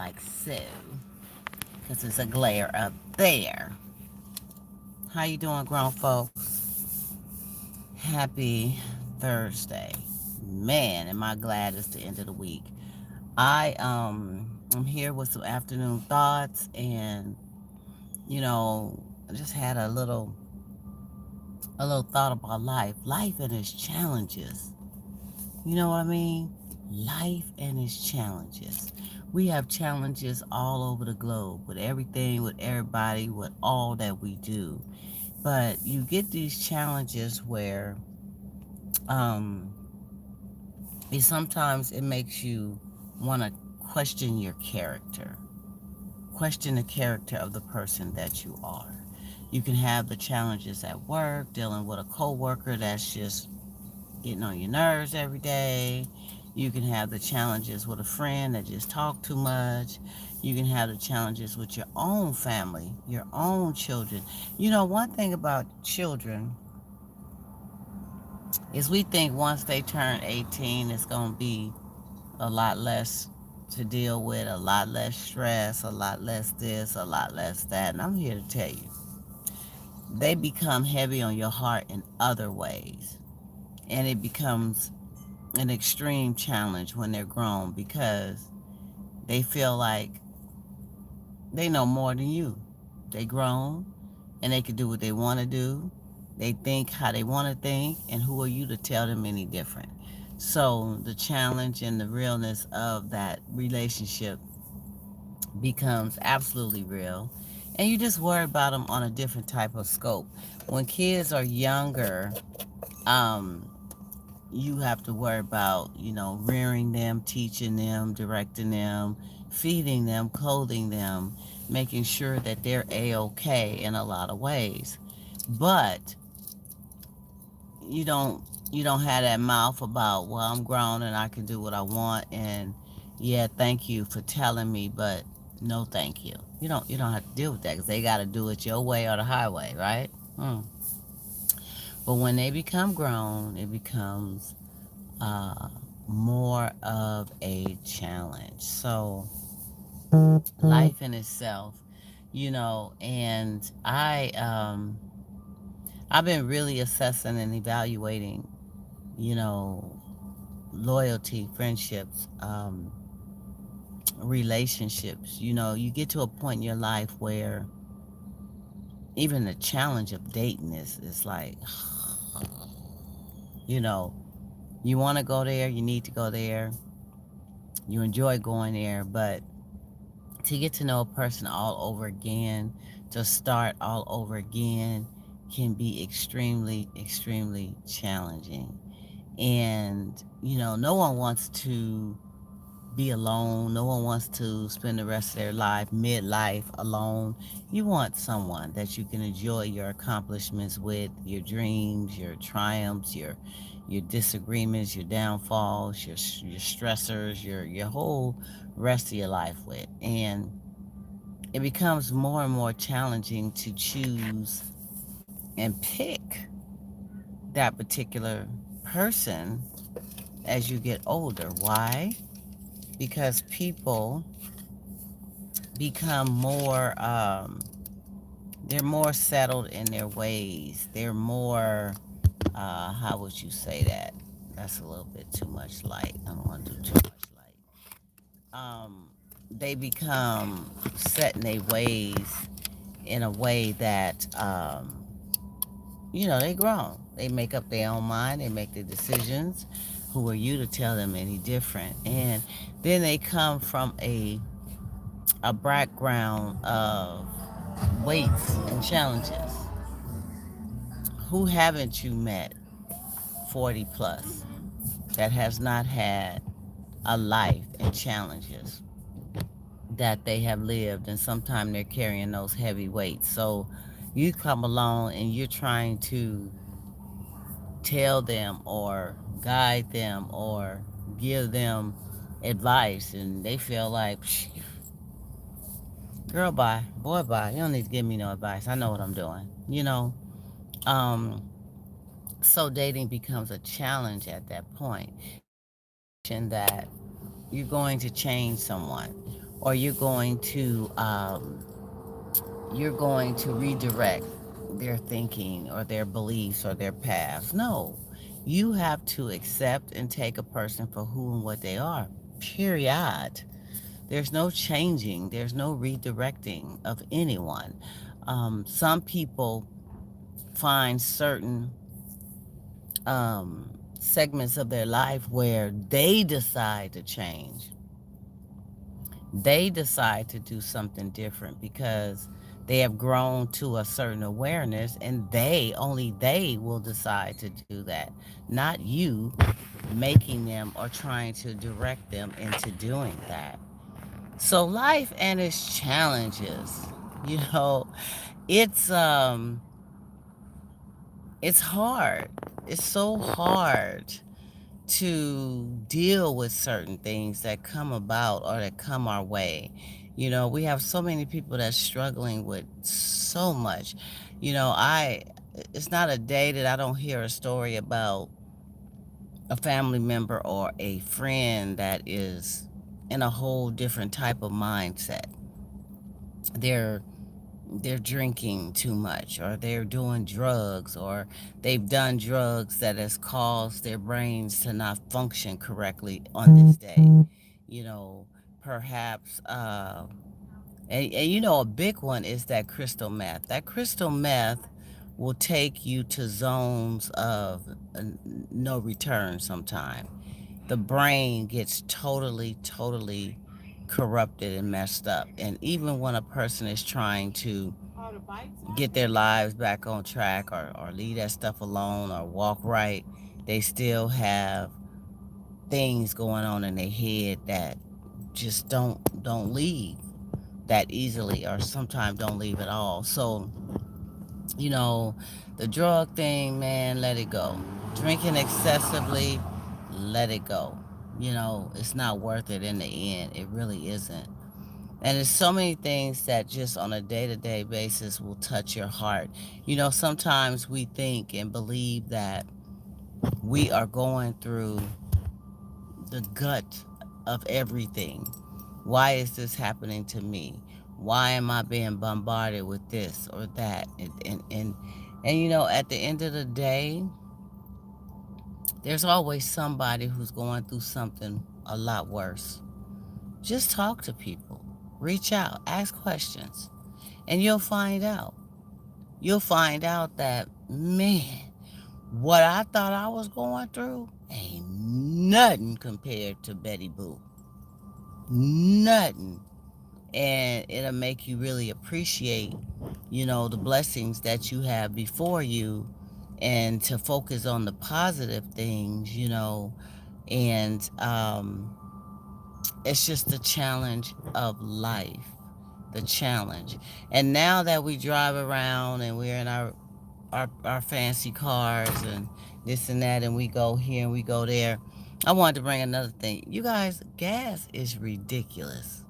like so, because there's a glare up there. How you doing, grown folks? Happy Thursday. Man, am I glad it's the end of the week. I'm here with some afternoon thoughts, and I just had a little thought about life. Life and its challenges. You know what I mean? Life and its challenges. We have challenges all over the globe with everything, with everybody, with all that we do. But you get these challenges where um, sometimes it makes you want to question your character, question the character of the person that you are. You can have the challenges at work, dealing with a coworker that's just getting on your nerves every day. You can have the challenges with a friend that just talk too much. You can have the challenges with your own family, your own children. One thing about children is we think once they turn 18, it's going to be a lot less to deal with, a lot less stress, a lot less this, a lot less that. And I'm here to tell you, they become heavy on your heart in other ways. And it becomes an extreme challenge when they're grown because they feel like they know more than you. They grown and they can do what they want to do. They think how they want to think, and who are you to tell them any different? So the challenge and the realness of that relationship becomes absolutely real. And you just worry about them on a different type of scope. When kids are younger, um, you have to worry about, rearing them, teaching them, directing them, feeding them, clothing them, making sure that they're a-okay in a lot of ways. But you don't have that mouth about, well, I'm grown and I can do what I want, and yeah, thank you for telling me, but no thank you. You don't have to deal with that because they got to do it your way or the highway, right? But when they become grown, it becomes uh, more of a challenge. So life in itself, and I've been really assessing and evaluating, you know, loyalty, friendships, relationships. You get to a point in your life where even the challenge of dating is like, you know, you want to go there, you need to go there, you enjoy going there, but to get to know a person all over again, to start all over again, can be extremely, extremely challenging. And, no one wants to be alone. No one wants to spend the rest of their life, midlife, alone. You want someone that you can enjoy your accomplishments with, your dreams, your triumphs, your disagreements, your downfalls, your stressors, your whole rest of your life with. And it becomes more and more challenging to choose and pick that particular person as you get older. Why? Because people become they're more settled in their ways. They're more, how would you say that? That's a little bit too much light. I don't want to do too much light. They become set in their ways in a way that, they grown. They make up their own mind. They make their decisions. Who are you to tell them any different? And then they come from a background of weights and challenges. Who haven't you met 40 plus that has not had a life and challenges that they have lived, and sometimes they're carrying those heavy weights. So you come along and you're trying to tell them or guide them or give them advice, and they feel like, girl, bye, boy, bye. You don't need to give me no advice. I know what I'm doing. Um, so dating becomes a challenge at that point. That you're going to change someone, or you're going to redirect their thinking or their beliefs or their paths. No, you have to accept and take a person for who and what they are. Period. There's no changing. There's no redirecting of anyone. Some people find certain segments of their life where they decide to change. They decide to do something different because they have grown to a certain awareness, and only they will decide to do that, not you making them or trying to direct them into doing that. So life and its challenges, you know, it's um it's hard. It's so hard to deal with certain things that come about or that come our way. We have so many people that's struggling with so much. It's not a day that I don't hear a story about a family member or a friend that is in a whole different type of mindset. They're they're drinking too much, or they're doing drugs, or they've done drugs that has caused their brains to not function correctly on this day. you know Perhaps a big one is that crystal meth will take you to zones of no return sometime. The brain gets totally corrupted and messed up. And even when a person is trying to get their lives back on track, or leave that stuff alone or walk right, they still have things going on in their head that just don't leave that easily, or sometimes don't leave at all. So, you know, the drug thing, man, let it go. Drinking excessively, let it go. It's not worth it in the end. It really isn't. And there's so many things that just on a day to day basis will touch your heart. Sometimes we think and believe that we are going through the gut of everything. Why is this happening to me? Why am I being bombarded with this or that? And at the end of the day, there's always somebody who's going through something a lot worse. Just talk to people, reach out, ask questions, and you'll find out. You'll find out that, man, what I thought I was going through ain't nothing compared to Betty Boo. Nothing. And it'll make you really appreciate, the blessings that you have before you, and to focus on the positive things, and it's just the challenge of life. The challenge. And now that we drive around and we're in our fancy cars and this and that, and we go here and we go there, I wanted to bring another thing. You guys, gas is ridiculous.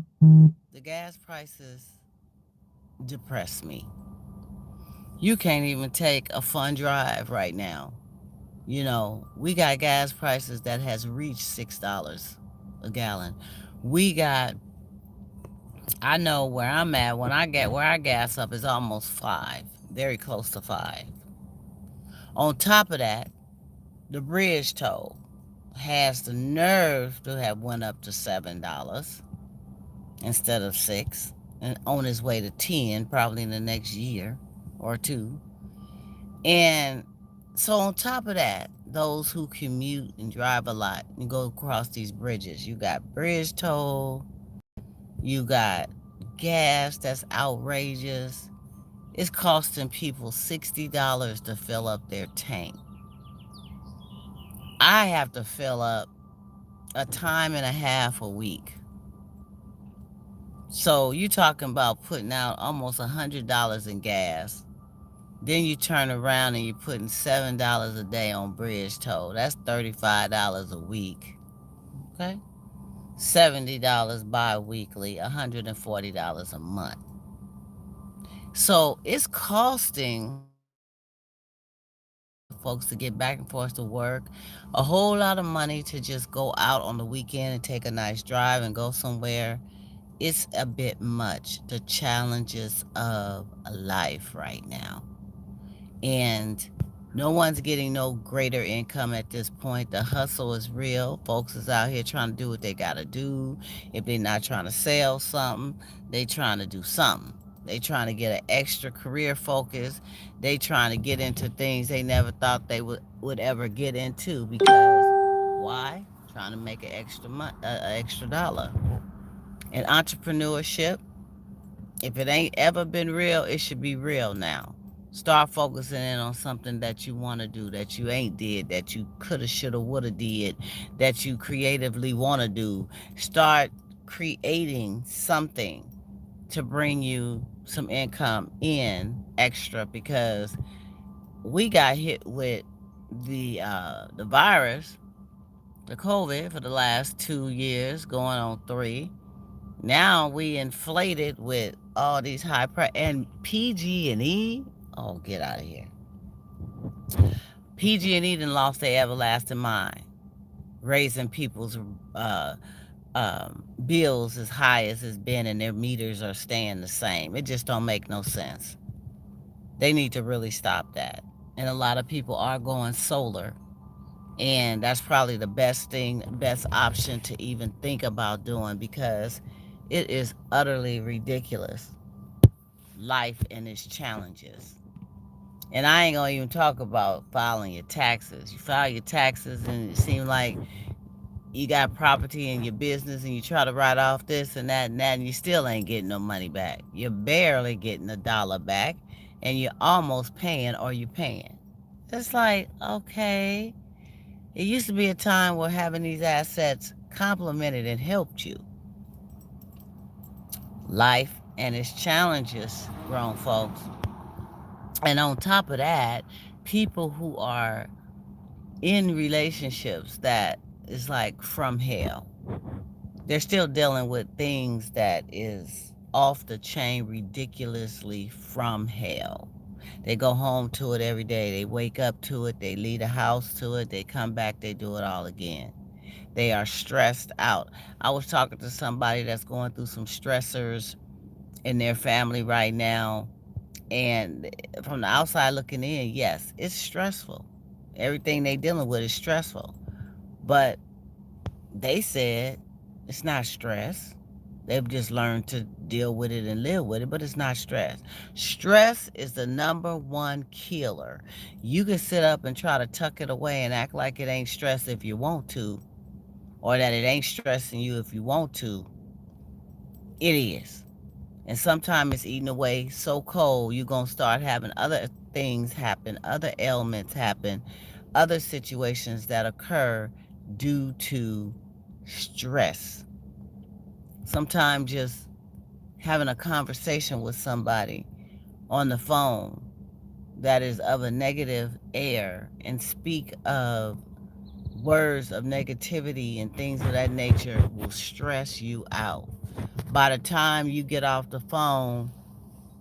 The gas prices depress me. You can't even take a fun drive right now. We got gas prices that has reached $6 a gallon. We got I know where I'm at. When I get where I gas up is almost five, very close to five. On top of that, the bridge toll has the nerve to have went up to $7 instead of six, and on its way to 10 probably in the next year or two. And so on top of that, those who commute and drive a lot and go across these bridges, you got bridge toll, you got gas that's outrageous. It's costing people $60 to fill up their tank. I have to fill up a time and a half a week. So you talking about putting out almost $100 in gas. Then you turn around and you're putting $7 a day on bridge toll. That's $35 a week. Okay? $70 bi-weekly, $140 a month. So it's costing folks to get back and forth to work a whole lot of money to just go out on the weekend and take a nice drive and go somewhere it's a bit much, the challenges of life right now. And no one's getting no greater income at this point. The hustle is real. Folks is out here trying to do what they gotta do. If they're not trying to sell something, they trying to do something. They trying to get an extra career focus. They trying to get into things they never thought they would ever get into, because why? Trying to make an extra dollar. And entrepreneurship, if it ain't ever been real, it should be real now. Start focusing in on something that you want to do, that you ain't did, that you coulda, shoulda, woulda did, that you creatively want to do. Start creating something to bring you some income in extra, because we got hit with the virus, the COVID, for the last 2 years, going on three. Now we inflated with all these high price and PG&E. Oh, get out of here. PG&E done lost their everlasting mind, raising people's bills as high as it's been, and their meters are staying the same. It just don't make no sense. They need to really stop that. And a lot of people are going solar, and that's probably the best option to even think about doing, because it is utterly ridiculous, life and its challenges. And I ain't gonna even talk about filing your taxes. You file your taxes and it seems like you got property in your business and you try to write off this and that, and you still ain't getting no money back. You're barely getting a dollar back, and you're almost paying, or you're paying. It's like, okay. It used to be a time where having these assets complemented and helped you. Life and its challenges, grown folks. And on top of that, people who are in relationships that is like from hell. They're still dealing with things that is off the chain, ridiculously from hell. They go home to it every day. They wake up to it. They leave the house to it. They come back. They do it all again. They are stressed out. I was talking to somebody that's going through some stressors in their family right now. And from the outside looking in, yes, it's stressful. Everything they dealing with is stressful. But they said it's not stress. They've just learned to deal with it and live with it, but it's not stress. Stress is the number one killer. You can sit up and try to tuck it away and act like it ain't stress if you want to, or that it ain't stressing you if you want to. It is. And sometimes it's eating away so cold, you're going to start having other things happen, other ailments happen, other situations that occur due to stress. Sometimes just having a conversation with somebody on the phone that is of a negative air and speak of words of negativity and things of that nature will stress you out. By the time you get off the phone,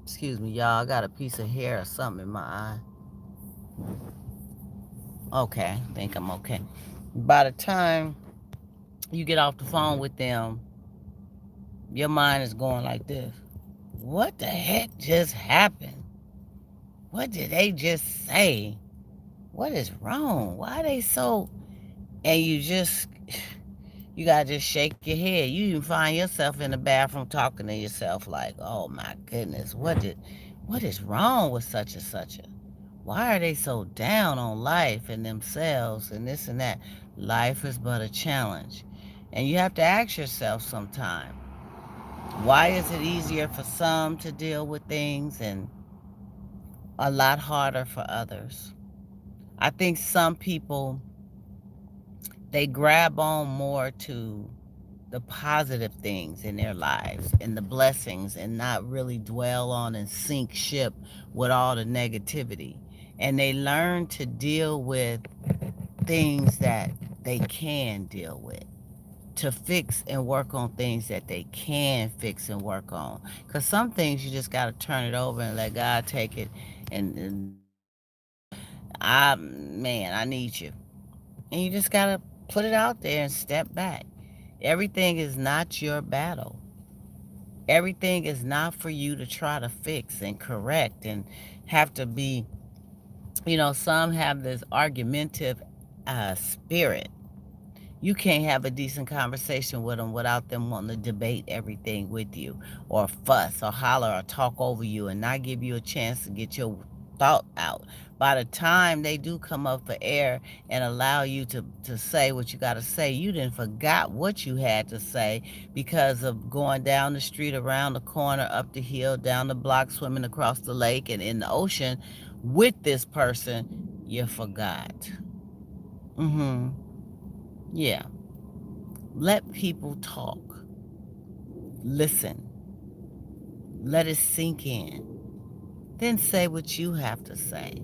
excuse me, y'all, I got a piece of hair or something in my eye. Okay, I think I'm okay. By the time you get off the phone with them, your mind is going like this. What the heck just happened? What did they just say? What is wrong? Why are they so... And you gotta just shake your head. You even find yourself in the bathroom talking to yourself like, oh my goodness, what is wrong with such and such? Why are they so down on life and themselves and this and that? Life is but a challenge. And you have to ask yourself sometime, why is it easier for some to deal with things and a lot harder for others? I think some people, they grab on more to the positive things in their lives and the blessings, and not really dwell on and sink ship with all the negativity. And they learn to deal with things that they can deal with, to fix and work on things that they can fix and work on. Because some things you just got to turn it over and let God take it. And man, I need you. And you just got to put it out there and step back. Everything is not your battle. Everything is not for you to try to fix and correct and have to be, some have this argumentative spirit. You can't have a decent conversation with them without them wanting to debate everything with you, or fuss or holler or talk over you and not give you a chance to get your thought out. By the time they do come up for air and allow you to say what you got to say, you didn't forgot what you had to say because of going down the street, around the corner, up the hill, down the block, swimming across the lake and in the ocean with this person. You forgot. Mm-hmm. Yeah. Let people talk. Listen. Let it sink in. Then say what you have to say.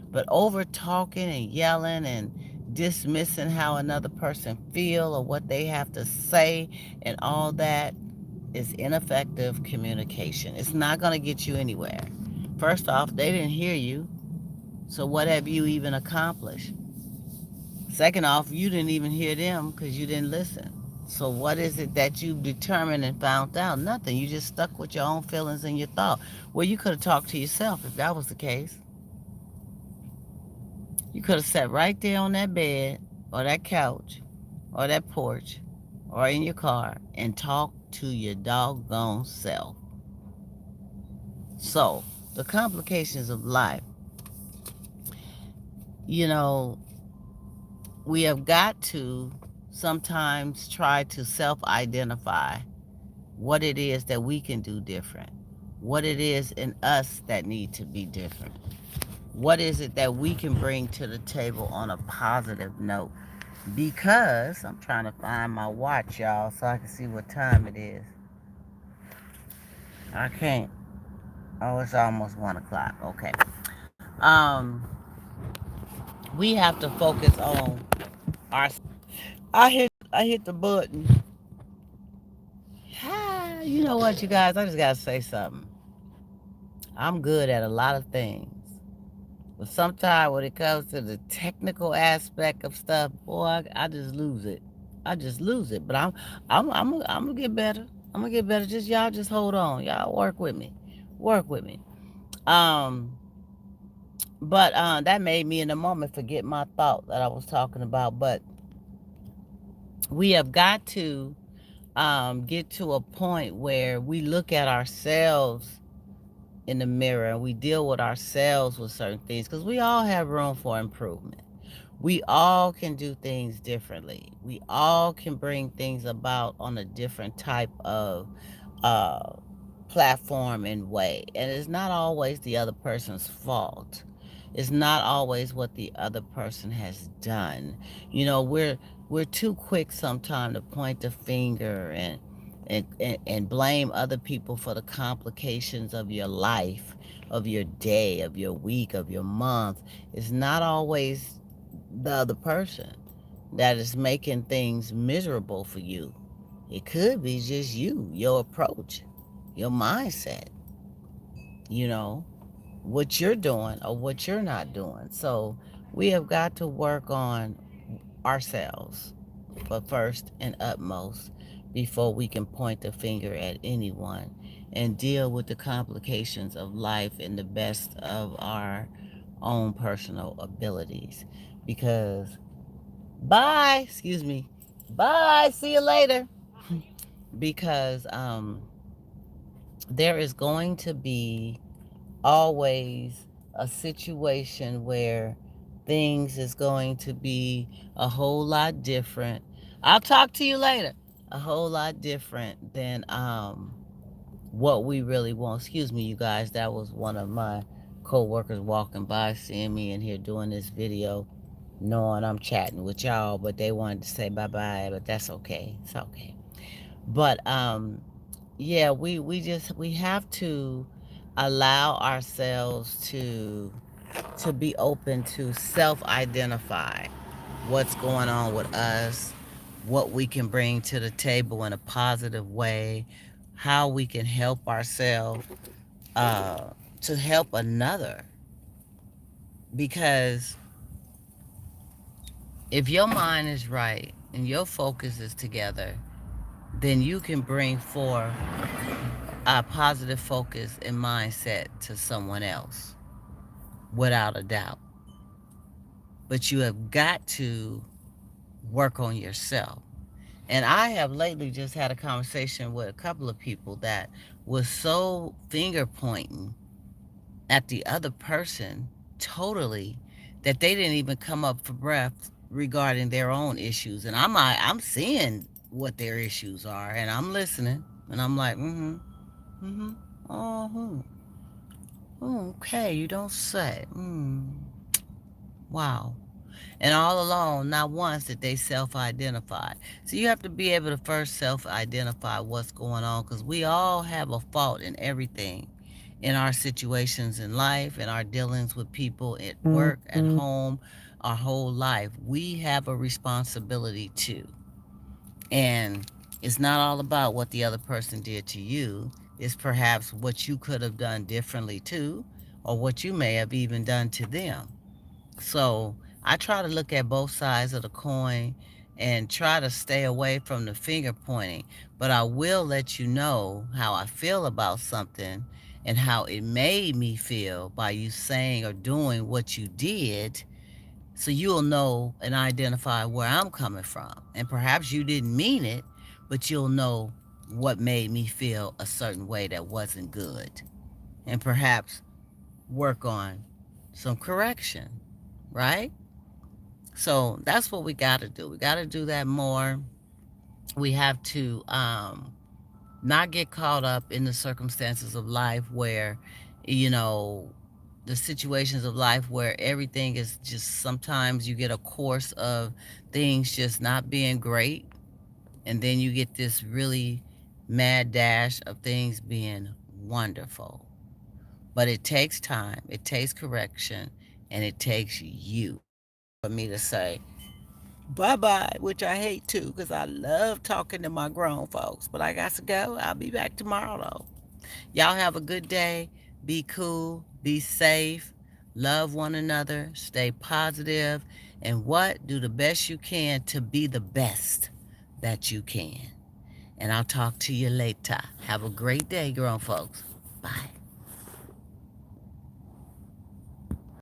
But over talking and yelling and dismissing how another person feel or what they have to say and all that is ineffective communication. It's not going to get you anywhere. First off, they didn't hear you. So what have you even accomplished? Second off, you didn't even hear them because you didn't listen. So what is it that you determined and found out? Nothing. You just stuck with your own feelings and your thought. Well, you could have talked to yourself if that was the case. You could have sat right there on that bed or that couch or that porch or in your car and talked to your doggone self. So the complications of life, you know, we have got to sometimes try to self-identify what it is that we can do different, what it is in us that need to be different, what is it that we can bring to the table on a positive note. Because I'm trying to find my watch, y'all, so I can see what time it is. I can't. Oh, it's almost 1 o'clock. Okay. um we have to focus on our. I hit the button. You know what, you guys, I just gotta say something. I'm good at a lot of things. But sometimes when it comes to the technical aspect of stuff, boy, I just lose it. I just lose it. But I'm gonna get better. I'm gonna get better. Just y'all, just hold on. Y'all work with me. Work with me. Um, but that made me in a moment forget my thought that I was talking about. But we have got to get to a point where we look at ourselves in the mirror and we deal with ourselves with certain things because we all have room for improvement. We all can do things differently. We all can bring things about on a different type of uh, platform and way. And it's not always the other person's fault. It's not always what the other person has done. We're too quick sometimes to point the finger and blame other people for the complications of your life, of your day, of your week, of your month. It's not always the other person that is making things miserable for you. It could be just you, your approach, your mindset, you know, what you're doing or what you're not doing. So we have got to work on ourselves, but first and utmost, before we can point the finger at anyone and deal with the complications of life in the best of our own personal abilities. Because, bye, excuse me, bye, see you later. Because there is going to be always a situation where things is going to be a whole lot different. I'll talk to you later. A whole lot different than what we really want. Excuse me, you guys. That was one of my co-workers walking by, seeing me in here doing this video, knowing I'm chatting with y'all, but they wanted to say bye-bye, but that's okay. It's okay. But yeah, we have to allow ourselves to be open to self-identify what's going on with us, what we can bring to the table in a positive way, how we can help ourselves uh, to help another. Because if your mind is right and your focus is together, then you can bring forth a positive focus and mindset to someone else, without a doubt. But you have got to work on yourself. And I have lately just had a conversation with a couple of people that was so finger pointing at the other person totally that they didn't even come up for breath regarding their own issues. And I'm seeing what their issues are, and I'm listening, and I'm like, mm-hmm, oh, okay, you don't say. Wow. And all along, not once did they self identify. So you have to be able to first self identify what's going on, because we all have a fault in everything, in our situations in life, in our dealings with people at work, at home, our whole life. We have a responsibility too. And it's not all about what the other person did to you, it's perhaps what you could have done differently too, or what you may have even done to them. So I try to look at both sides of the coin and try to stay away from the finger pointing. But I will let you know how I feel about something and how it made me feel by you saying or doing what you did. So you'll know and identify where I'm coming from. And perhaps you didn't mean it, but you'll know what made me feel a certain way that wasn't good. And perhaps work on some correction, right? So that's what we got to do. We got to do that more. We have to not get caught up in the circumstances of life where, you know, the situations of life where everything is just, sometimes you get a course of things just not being great. And then you get this really mad dash of things being wonderful. But it takes time, it takes correction, and it takes you for me to say, bye bye, which I hate too, because I love talking to my grown folks. But I got to go. I'll be back tomorrow though. Y'all have a good day. Be cool. Be safe. Love one another. Stay positive. And what? Do the best you can to be the best that you can. And I'll talk to you later. Have a great day, grown folks. Bye.